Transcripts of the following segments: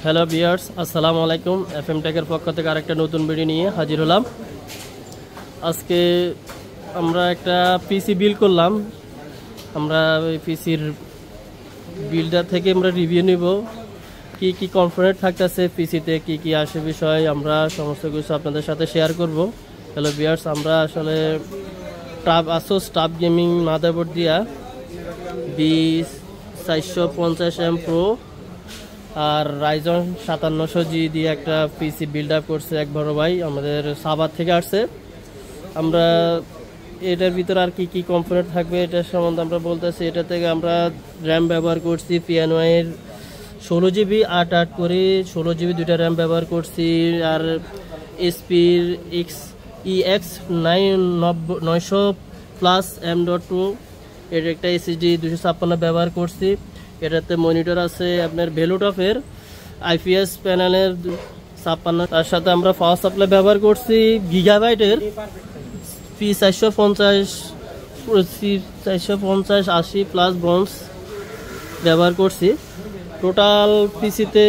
Hello viewers, আসসালামু আলাইকুম। FM টেকের পক্ষ থেকে আরেকটা নতুন ভিডিও নিয়ে হাজির হলাম। আজকে আমরা একটা পিসি বিল্ড করলাম। আমরা ওই পিসির বিল্ডার থেকে আমরা রিভিউ নিব, কি কি কম্পোনেন্ট থাকতেছে পিসিতে, কি কি আসে বিষয় আমরা সমস্ত কিছু আপনাদের সাথে শেয়ার করব। হ্যালো ভিউয়ার্স, আমরা আসলে আসুস টাফ গেমিং মাদারবোর্ড দিয়া B450M Pro আর রাইজন 5700G দিয়ে একটা পিসি বিল্ড আপ করছে এক বড় ভাই, আমাদের সাভার থেকে আসছে। আমরা এটার ভিতরে আর কি কি কম্পোনেন্ট থাকবে এটার সম্বন্ধে আমরা বলতেছি। এটা থেকে আমরা র্যাম ব্যবহার করছি পিএনওয়াইয়ের 16GB 8 করে 16GB দুইটা র্যাম ব্যবহার করছি, আর এসপির EX900+ M.2 এর একটা SSD 256 ব্যবহার করছি। এটাতে মনিটর আছে আপনার ভেলুটফের IPS প্যানেলের 56। তার সাথে আমরা পাওয়ার সাপ্লাই ব্যবহার করছি গিগাবাইটের P450 ব্রোঞ্জ ব্যবহার করছি টোটাল পিসিতে।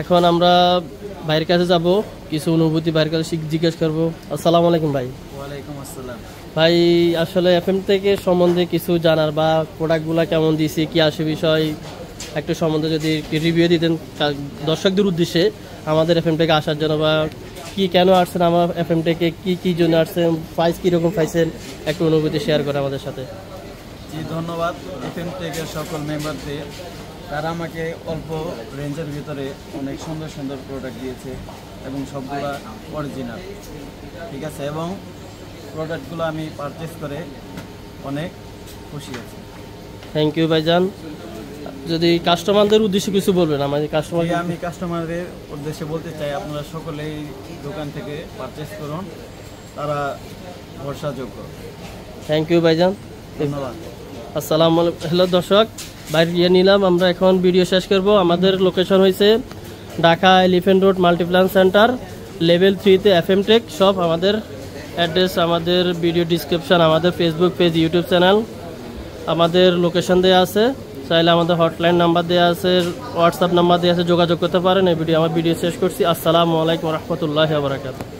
এখন আমরা ভাইয়ের কাছে যাব, কিছু অনুভূতি ভাইয়ের কাছে জিজ্ঞেস করবো। আসসালামু আলাইকুম ভাই। ওয়ালাইকুম আসসালাম ভাই, আসলে এফএম থেকে সম্বন্ধে কিছু জানার বা প্রোডাক্টগুলো কেমন দিয়েছি কি আসে বিষয় একটু সম্বন্ধে যদি রিভিউ দিতেন দর্শকদের উদ্দেশ্যে, আমাদের এফএম থেকে আসার জন্য, বা কি কেন আসছেন আমার এফএম থেকে, কি কি জন্য আসছেন, প্রাইস কীরকম পাইছেন, একটু অনুভূতি শেয়ার করে আমাদের সাথে। জি ধন্যবাদ এফএম টেকের সকল মেম্বারদের। তারা আমাকে অল্প রেঞ্জের ভিতরে অনেক সুন্দর সুন্দর প্রোডাক্ট দিয়েছে এবং সবগুলো অরিজিনাল, ঠিক আছে, এবং প্রোডাক্টগুলো আমি পারচেস করে অনেক খুশি আছি। থ্যাংক ইউ ভাইজান। যদি কাস্টমারদের উদ্দেশ্যে কিছু বলবেন আমাদের আমি কাস্টমারদের উদ্দেশ্যে বলতে চাই, আপনারা সকলেই দোকান থেকে পারচেস করুন, তারা ভরসাযোগ্য। থ্যাংক ইউ ভাইজান, ধন্যবাদ। আসসালামু আলাইকুম। হ্যালো দর্শক, বাইরে নিলাম, আমরা এখন ভিডিও শেষ করব। আমাদের লোকেশন হয়েছে Dhaka Elephant Road Multiplan Centre level 3-তে এফএম টেক শপ। আমাদের অ্যাড্রেস আমাদের ভিডিও ডিসক্রিপশান, আমাদের ফেসবুক পেজ, ইউটিউব চ্যানেল, আমাদের লোকেশন দেওয়া আছে। চাইলে আমাদের হটলাইন নাম্বার দেওয়া আছে, হোয়াটসঅ্যাপ নাম্বার দেওয়া আছে, যোগাযোগ করতে পারেন। এই ভিডিও আমার ভিডিও শেষ করছি। আসসালামু আলাইকুম রহমতুল্লাহি ওয়া বারাকাতুহু।